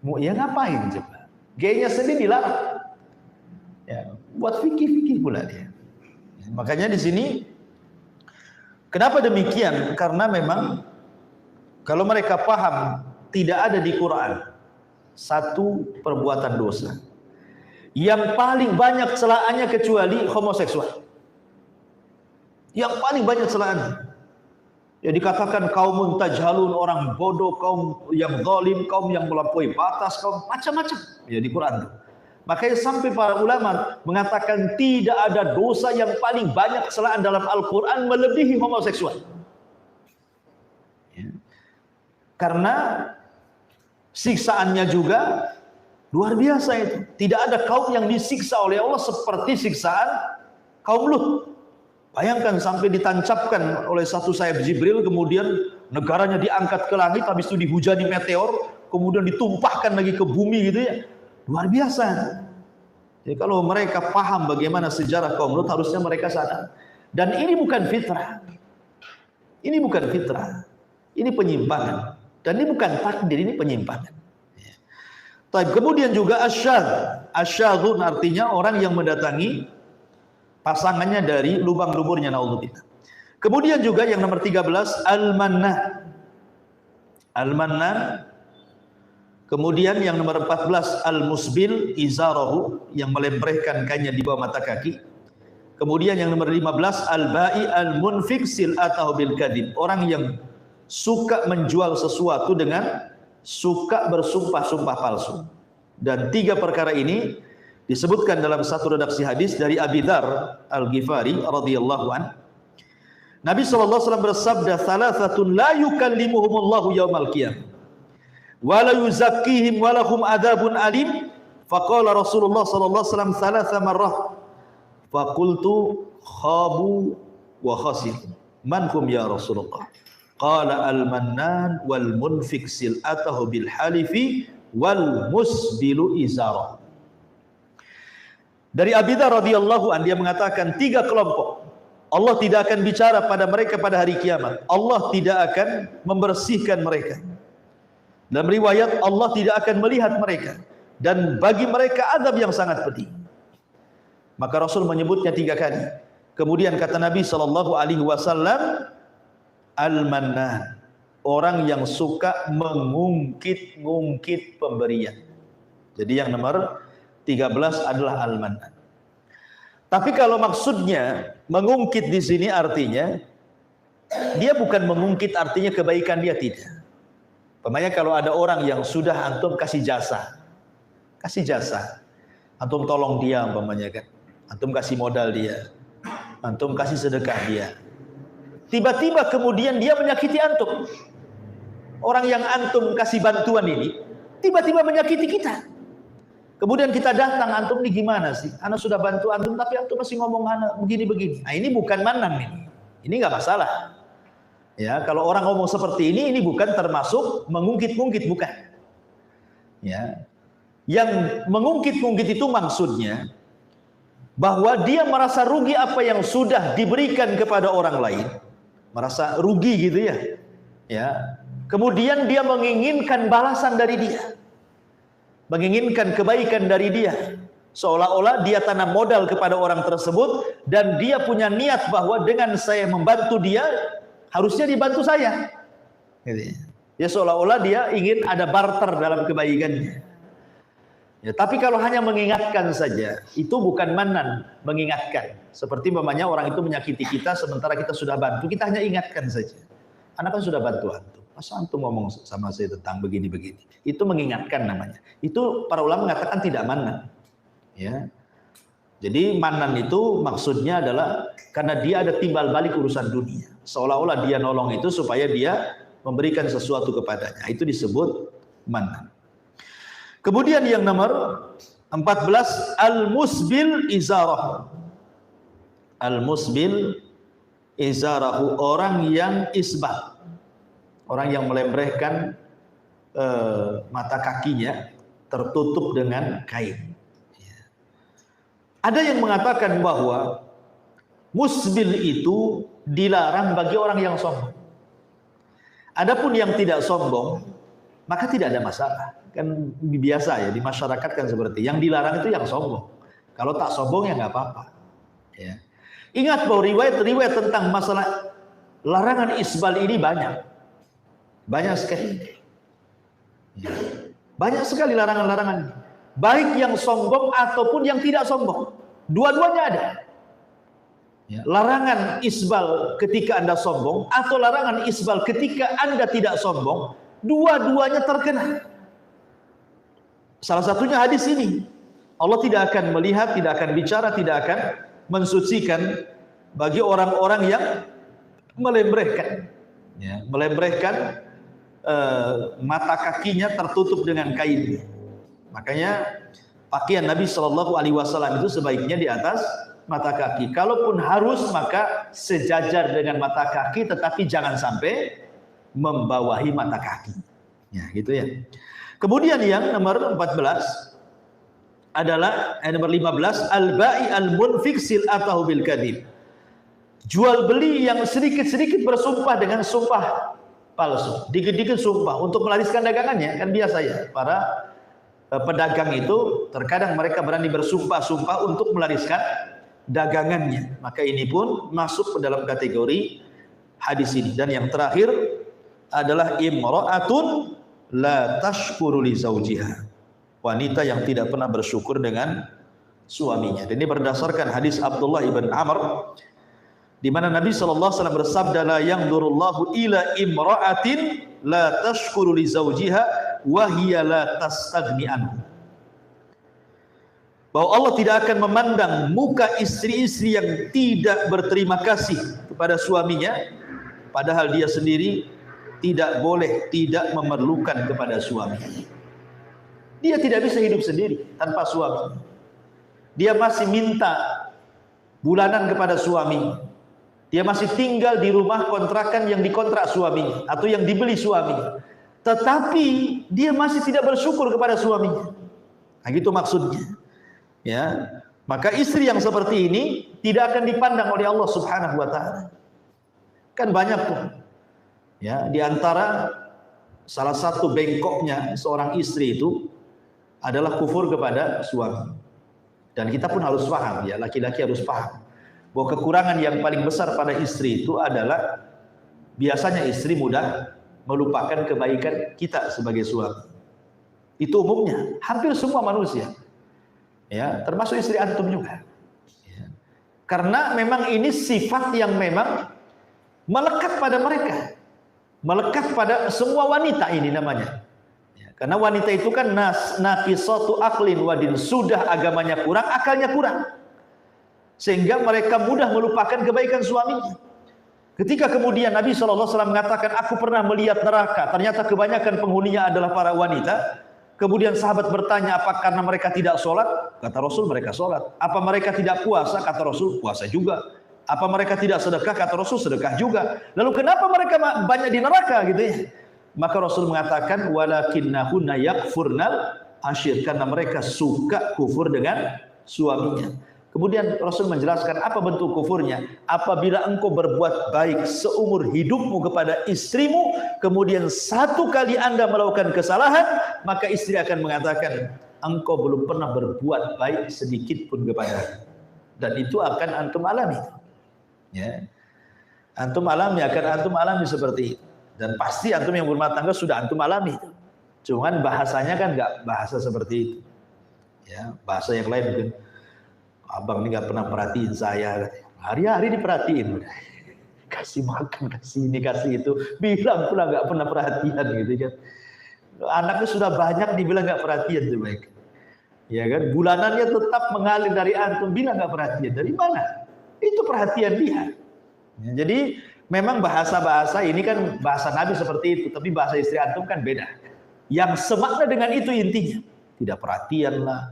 MUI. Ya ngapain coba? Gaynya sendiri dilarang. Ya, buat fikih pula dia. Makanya di sini kenapa demikian? Karena memang kalau mereka paham tidak ada di Quran satu perbuatan dosa yang paling banyak celaannya kecuali homoseksual. Yang paling banyak celaannya. Ya dikatakan kaumun tajhalun, orang bodoh, kaum yang zalim, kaum yang melampaui batas, kaum macam-macam ya di Quran. Makanya sampai para ulama mengatakan tidak ada dosa yang paling banyak celaan dalam Al-Quran melebihi homoseksual. Ya. Karena siksaannya juga luar biasa itu. Tidak ada kaum yang disiksa oleh Allah seperti siksaan kaum Lut. Bayangkan sampai ditancapkan oleh satu sayap Jibril, kemudian negaranya diangkat ke langit, habis itu dihujani meteor, kemudian ditumpahkan lagi ke bumi gitu ya. Luar biasa. Jadi kalau mereka paham bagaimana sejarah kaum Lut, harusnya mereka sadar. Dan ini bukan fitrah. Ini bukan fitrah. Ini penyimpangan. Dan ini bukan takdir, ini penyimpangan. Kemudian juga asyadzun artinya orang yang mendatangi pasangannya dari lubang duburnya, naudzubillah. Kemudian juga yang nomor 13 al-mannan. Al-mannan. Kemudian yang nomor 14 al-musbil izarahu, yang melemparkan kainnya di bawah mata kaki. Kemudian yang nomor 15 al-ba'i al-munfik sil'atahu bil kadhib, orang yang suka menjual sesuatu dengan suka bersumpah-sumpah palsu. Dan 3 perkara ini Disebutkan dalam satu redaksi hadis dari Abi Dzar Al-Ghifari radhiyallahu an, Nabi SAW bersabda, "Thalathatun la yukallimuhumullahu yaumal qiyamah wa la yuzakkihim wa lahum adzabun alim." Faqala Rasulullah sallallahu alaihi wasallam thalatha marrah. Faqultu khabu wa khasir. Man hum ya Rasulullah? Qala al-mannan wal munfik sil'atahu bil halifi wal musbilu izara. Dari Abi Dzar radhiyallahu an, dia mengatakan 3 kelompok Allah tidak akan bicara pada mereka pada hari kiamat. Allah tidak akan membersihkan mereka. Dalam riwayat Allah tidak akan melihat mereka, dan bagi mereka azab yang sangat pedih. Maka Rasul menyebutnya 3 kali. Kemudian kata Nabi SAW, al-mannan, orang yang suka mengungkit-ungkit pemberian. Jadi yang nomor 13 adalah al-mannan. Tapi kalau maksudnya mengungkit di sini artinya dia bukan mengungkit artinya kebaikan dia, tidak. Umpamanya kalau ada orang yang sudah antum kasih jasa, antum tolong dia umpamanya kan, antum kasih modal dia, antum kasih sedekah dia, tiba-tiba kemudian dia menyakiti antum. Orang yang antum kasih bantuan ini tiba-tiba menyakiti kita. Kemudian kita datang, antum ini gimana sih? Ana sudah bantu antum tapi antum masih ngomong ana begini-begini. Nah, ini bukan manan ini. Ini enggak masalah. Ya, kalau orang ngomong seperti ini bukan termasuk mengungkit-ungkit, bukan. Ya. Yang mengungkit-ungkit itu maksudnya bahwa dia merasa rugi apa yang sudah diberikan kepada orang lain. Merasa rugi gitu ya. Ya. Kemudian dia menginginkan balasan dari dia. Menginginkan kebaikan dari dia, seolah-olah dia tanam modal kepada orang tersebut dan dia punya niat bahwa dengan saya membantu dia harusnya dibantu saya. Ya, seolah-olah dia ingin ada barter dalam kebaikannya. Ya, tapi kalau hanya mengingatkan saja, itu bukan manan, mengingatkan. Seperti umpamanya orang itu menyakiti kita sementara kita sudah bantu, kita hanya ingatkan saja. Anak kan sudah bantu antum. Masa antum ngomong sama saya tentang begini-begini? Itu mengingatkan namanya. Itu para ulama mengatakan tidak manan. Ya. Jadi manan itu maksudnya adalah karena dia ada timbal balik urusan dunia. Seolah-olah dia nolong itu supaya dia memberikan sesuatu kepadanya. Itu disebut manan. Kemudian yang nomor 14, al-musbil izarah. Al-musbil izarahu, orang yang isbal. Orang yang melembrehkan mata kakinya tertutup dengan kain. Ada yang mengatakan bahwa musbil itu dilarang bagi orang yang sombong. Adapun yang tidak sombong, maka tidak ada masalah. Kan biasa ya di masyarakat kan seperti yang dilarang itu yang sombong. Kalau tak sombong ya nggak apa-apa. Ya. Ingat bahwa riwayat-riwayat tentang masalah larangan isbal ini banyak. Banyak sekali. Ya. Banyak sekali larangan-larangan. Baik yang sombong ataupun yang tidak sombong. Dua-duanya ada. Ya. Larangan isbal ketika Anda sombong atau larangan isbal ketika Anda tidak sombong. Dua-duanya terkena. Salah satunya hadis ini. Allah tidak akan melihat, tidak akan bicara, tidak akan mensucikan bagi orang-orang yang melembrehkan. Ya, melembrehkan mata kakinya tertutup dengan kain. Makanya pakaian Nabi Shallallahu Alaihi Wasallam itu sebaiknya di atas mata kaki. Kalaupun harus maka sejajar dengan mata kaki, tetapi jangan sampai membawahi mata kaki. Ya, gitu ya. Kemudian yang nomor 14 adalah nomor 15, al-ba'i al-munfik sil'atahu bil kadhib. Jual beli yang sedikit-sedikit bersumpah dengan sumpah palsu, dikit-dikit sumpah untuk melariskan dagangannya. Kan biasa ya, para pedagang itu terkadang mereka berani bersumpah-sumpah untuk melariskan dagangannya. Maka ini pun masuk ke dalam kategori hadis ini. Dan yang terakhir adalah imra'atun la tashkuru li zawjiha, wanita yang tidak pernah bersyukur dengan suaminya. Dan ini berdasarkan hadis Abdullah ibn Amr, di mana Nabi SAW bersabda, la yanzurullahu ila imra'atin la tashkuru li zawjiha wa hiya la tastaghni anhu. bahwa Allah tidak akan memandang muka istri-istri yang tidak berterima kasih kepada suaminya, padahal dia sendiri tidak boleh tidak memerlukan kepada suami. Dia tidak bisa hidup sendiri tanpa suami. Dia masih minta bulanan kepada suami. Dia masih tinggal di rumah kontrakan yang dikontrak suami atau yang dibeli suami. Tetapi dia masih tidak bersyukur kepada suaminya. Nah, gitu maksudnya. Ya, maka istri yang seperti ini tidak akan dipandang oleh Allah Subhanahu wa taala. Kan banyak tuh. Ya, di antara salah satu bengkoknya seorang istri itu adalah kufur kepada suami. Dan kita pun harus paham, ya, laki-laki harus paham bahwa kekurangan yang paling besar pada istri itu adalah biasanya istri mudah melupakan kebaikan kita sebagai suami. Itu umumnya, hampir semua manusia. Ya, termasuk istri antum juga. Ya. Karena memang ini sifat yang memang melekat pada mereka. Melekat pada semua wanita ini namanya. Ya, karena wanita itu kan naqisatu aqlin wadin, sudah agamanya kurang, akalnya kurang. Sehingga mereka mudah melupakan kebaikan suaminya. Ketika kemudian Nabi SAW mengatakan, aku pernah melihat neraka, ternyata kebanyakan penghuninya adalah para wanita. Kemudian sahabat bertanya, apa karena mereka tidak sholat? Kata Rasul, mereka sholat. Apa mereka tidak puasa? Kata Rasul, puasa juga. Apa mereka tidak sedekah? Kata Rasul, sedekah juga. Lalu kenapa mereka banyak di neraka gitu ya? Maka Rasul mengatakan, walakinnahunna yakfurnal ashir, karena mereka suka kufur dengan suaminya. Kemudian Rasul menjelaskan apa bentuk kufurnya. Apabila engkau berbuat baik seumur hidupmu kepada istrimu, kemudian satu kali Anda melakukan kesalahan, maka istri akan mengatakan, engkau belum pernah berbuat baik sedikit pun kepada. Dan itu akan antum alami. Ya. Antum alami, akan antum alami seperti itu. Dan pasti antum yang berumah tangga sudah antum alami. Cuman bahasanya kan nggak bahasa seperti itu. Ya, bahasa yang lain mungkin, abang ini nggak pernah perhatiin saya, hari-hari diperhatiin, kasih makan, kasih ini, kasih itu, bilang pula nggak pernah perhatian gitu kan. Anaknya sudah banyak dibilang nggak perhatian tuh baik, ya kan. Bulanannya tetap mengalir dari antum, bilang nggak perhatian, dari mana? Itu perhatian dia. Ya, jadi memang bahasa-bahasa ini kan bahasa Nabi seperti itu, tapi bahasa istri antum kan beda. Yang semakna dengan itu intinya, tidak perhatian lah,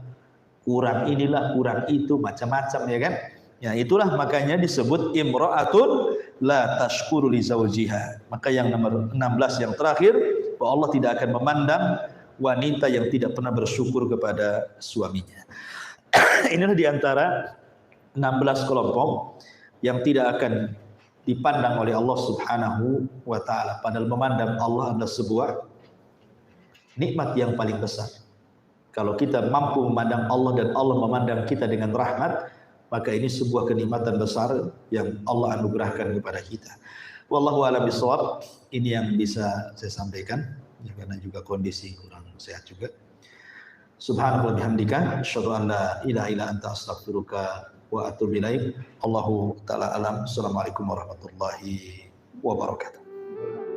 kurang inilah, kurang itu, macam-macam ya kan. Ya itulah makanya disebut imra'atun la tashkuru li zawjiha. Maka yang nomor 16 yang terakhir, bahwa Allah tidak akan memandang wanita yang tidak pernah bersyukur kepada suaminya. Inilah diantara 16 kelompok yang tidak akan dipandang oleh Allah Subhanahu wa taala. Padahal memandang Allah adalah sebuah nikmat yang paling besar. Kalau kita mampu memandang Allah dan Allah memandang kita dengan rahmat, maka ini sebuah kenikmatan besar yang Allah anugerahkan kepada kita. Wallahu a'lam bishawab. Ini yang bisa saya sampaikan, ya, karena juga kondisi kurang sehat juga. Subhanallah bihamdika, asyhadu an la ilaha illa anta, astaghfiruka wa atubu ilaik. Allahu ta'ala alam. Assalamualaikum warahmatullahi wabarakatuh.